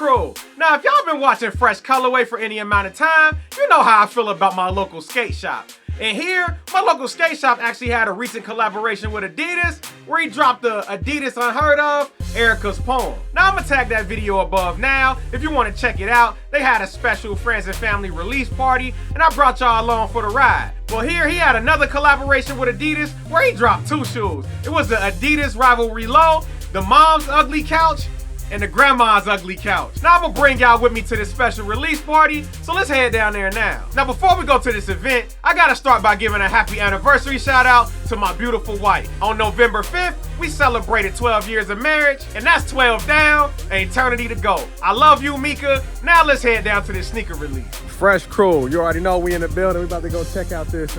crew. Now, if y'all been watching Fresh Colorway for any amount of time, you know how I feel about my local skate shop. And here, my local skate shop actually had a recent collaboration with Adidas where he dropped the Adidas Unheard of Erica's Poem. Now, I'm gonna tag that video above now if you want to check it out. They had a special friends and family release party and I brought y'all along for the ride. Well, here he had another collaboration with Adidas where he dropped two shoes. It was the Adidas Rivalry Low, the Mom's Ugly Couch, and the Grandma's Ugly Couch. Now I'm gonna bring y'all with me to this special release party, so let's head down there now. Now before we go to this event, I gotta start by giving a happy anniversary shout out to my beautiful wife. On November 5th, we celebrated 12 years of marriage, and that's 12 down, and eternity to go. I love you, Mika. Now let's head down to this sneaker release. Fresh crew, you already know we in the building. We about to go check out this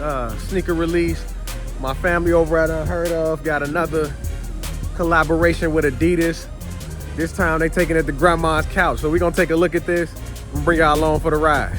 sneaker release. My family over at Unheard of got another collaboration with Adidas. This time they taking it to Grandma's couch. So we're gonna take a look at this and bring y'all along for the ride.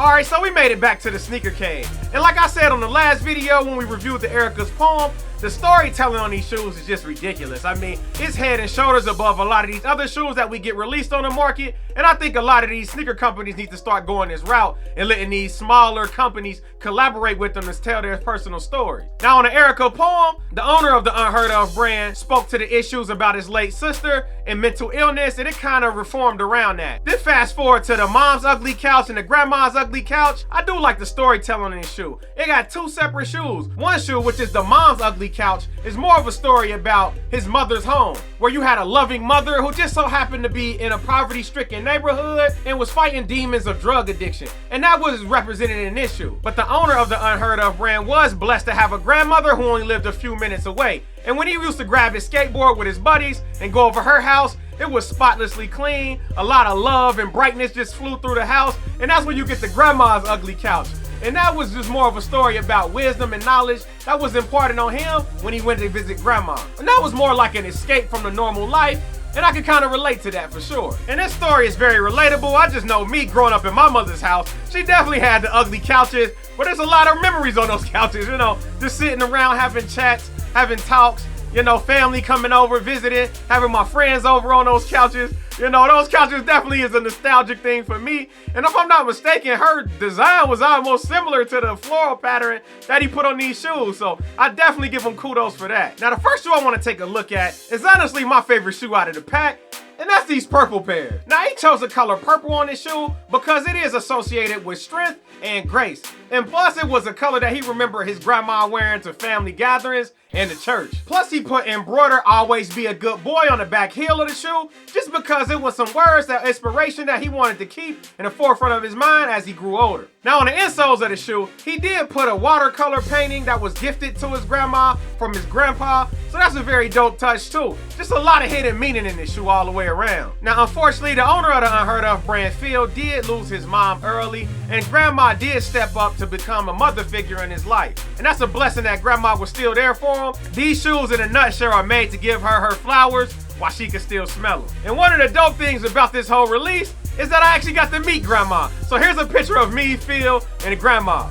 Alright, so we made it back to the sneaker cave. And like I said on the last video when we reviewed the Erica's Poem, the storytelling on these shoes is just ridiculous. I mean, it's head and shoulders above a lot of these other shoes that we get released on the market. And I think a lot of these sneaker companies need to start going this route and letting these smaller companies collaborate with them to tell their personal story. Now on the Erica Poem, the owner of the Unheard of brand spoke to the issues about his late sister and mental illness, and it kind of reformed around that. Then fast forward to the Mom's Ugly Couch and the Grandma's Ugly Couch. I do like the storytelling in this shoe. It got two separate shoes. One shoe, which is the Mom's Ugly Couch, is more of a story about his mother's home, where you had a loving mother who just so happened to be in a poverty-stricken neighborhood and was fighting demons of drug addiction. And that was represented in this shoe. But the owner of the Unheard of brand was blessed to have a grandmother who only lived a few minutes away. And when he used to grab his skateboard with his buddies and go over her house, it was spotlessly clean. A lot of love and brightness just flew through the house. And that's when you get the Grandma's Ugly Couch. And that was just more of a story about wisdom and knowledge that was imparted on him when he went to visit Grandma. And that was more like an escape from the normal life. And I can kind of relate to that for sure. And this story is very relatable. I just know me growing up in my mother's house, she definitely had the ugly couches, but there's a lot of memories on those couches, you know, just sitting around having chats, having talks, you know, family coming over, visiting, having my friends over on those couches. You know, those couches definitely is a nostalgic thing for me. And if I'm not mistaken, her design was almost similar to the floral pattern that he put on these shoes. So I definitely give him kudos for that. Now, the first shoe I want to take a look at is honestly my favorite shoe out of the pack. And that's these purple pairs. Now, he chose the color purple on this shoe because it is associated with strength and grace. And plus, it was a color that he remembered his grandma wearing to family gatherings and the church. Plus, he put embroider "always be a good boy" on the back heel of the shoe just because it was some words, that inspiration that he wanted to keep in the forefront of his mind as he grew older. Now, on the insoles of the shoe, he did put a watercolor painting that was gifted to his grandma from his grandpa. So that's a very dope touch too. Just a lot of hidden meaning in this shoe all the way around. Now, unfortunately, the owner of the Unheard of brand, Phil, did lose his mom early, and grandma did step up to become a mother figure in his life. And that's a blessing that grandma was still there for him. These shoes in a nutshell are made to give her flowers while she can still smell them. And one of the dope things about this whole release is that I actually got to meet grandma. So here's a picture of me, Phil, and grandma.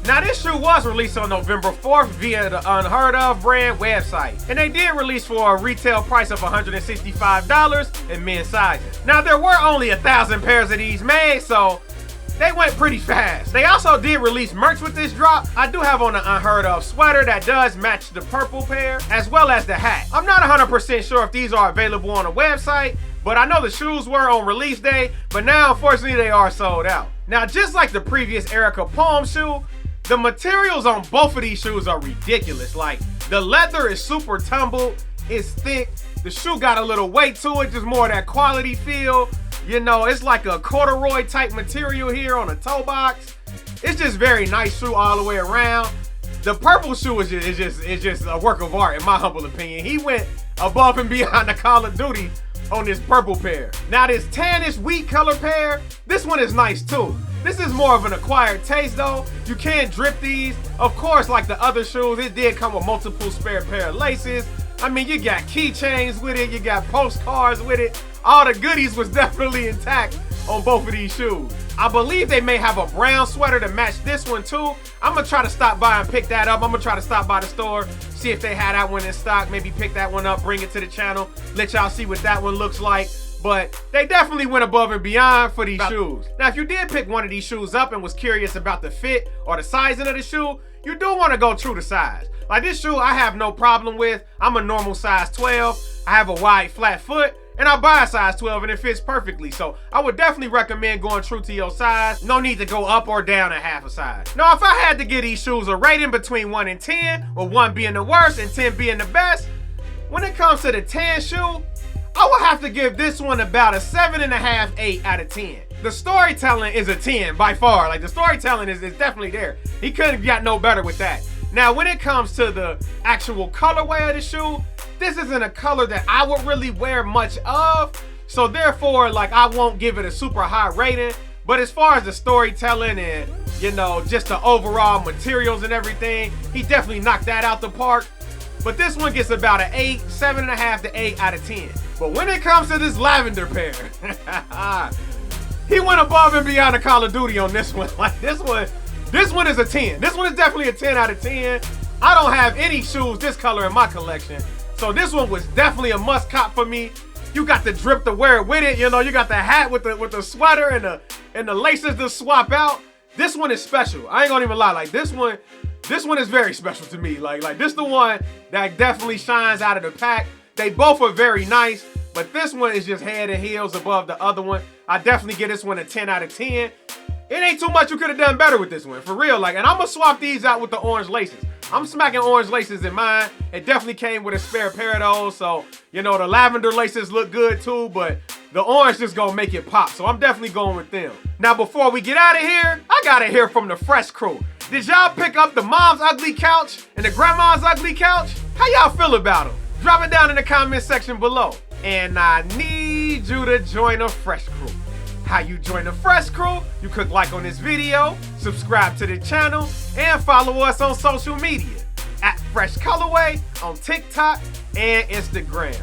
Now, this shoe was released on November 4th via the Unheard of brand website. And they did release for a retail price of $165 in men's sizes. Now, there were only 1,000 pairs of these made, so they went pretty fast. They also did release merch with this drop. I do have on the Unheard of sweater that does match the purple pair, as well as the hat. I'm not 100% sure if these are available on the website, but I know the shoes were on release day, but now unfortunately they are sold out. Now, just like the previous Erica Palm shoe, the materials on both of these shoes are ridiculous. Like, the leather is super tumbled, it's thick, the shoe got a little weight to it, just more of that quality feel. You know, it's like a corduroy type material here on a toe box. It's just very nice shoe all the way around. The purple shoe is just a work of art in my humble opinion. He went above and beyond the Call of Duty on this purple pair. Now this tannish wheat color pair, this one is nice too. This is more of an acquired taste though. You can drip these. Of course, like the other shoes, it did come with multiple spare pair of laces. I mean, you got keychains with it, you got postcards with it. All the goodies was definitely intact on both of these shoes. I believe they may have a brown sweater to match this one too. I'm gonna try to stop by and pick that up. I'm gonna try to stop by the store, see if they had that one in stock, maybe pick that one up, bring it to the channel, let y'all see what that one looks like. But they definitely went above and beyond for these shoes. Now, if you did pick one of these shoes up and was curious about the fit or the sizing of the shoe, you do want to go true to size. Like this shoe, I have no problem with. I'm a normal size 12. I have a wide, flat foot, and I buy a size 12 and it fits perfectly. So I would definitely recommend going true to your size. No need to go up or down a half a size. Now, if I had to give these shoes a rating between 1 and 10, with 1 being the worst and 10 being the best, when it comes to the tan shoe, I would have to give this one about a 7.5, 8 out of 10. The storytelling is a 10 by far. Like, the storytelling is definitely there. He couldn't have got no better with that. Now, when it comes to the actual colorway of the shoe, this isn't a color that I would really wear much of. So therefore, like, I won't give it a super high rating. But as far as the storytelling and, you know, just the overall materials and everything, he definitely knocked that out the park. But this one gets about an 8, 7.5 to 8 out of 10. But when it comes to this lavender pair, he went above and beyond the Call of Duty on this one. Like this one is a 10. This one is definitely a 10 out of 10. I don't have any shoes this color in my collection. So this one was definitely a must cop for me. You got the drip to wear it with it. You know, you got the hat with the sweater and the laces to swap out. This one is special. I ain't gonna even lie. Like this one is very special to me. Like this the one that definitely shines out of the pack. They both are very nice, but this one is just head and heels above the other one. I definitely give this one a 10 out of 10. It ain't too much you could have done better with this one, for real. Like, and I'm gonna swap these out with the orange laces. I'm smacking orange laces in mine. It definitely came with a spare pair of those, so, you know, the lavender laces look good too, but the orange just gonna make it pop, so I'm definitely going with them. Now, before we get out of here, I gotta hear from the Fresh crew. Did y'all pick up the mom's ugly couch and the grandma's ugly couch? How y'all feel about them? Drop it down in the comment section below. And I need you to join the Fresh crew. How you join the Fresh crew? You could like on this video, subscribe to the channel, and follow us on social media at Fresh Colorway on TikTok and Instagram.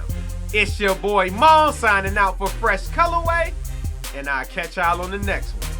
It's your boy Mon signing out for Fresh Colorway, and I'll catch y'all on the next one.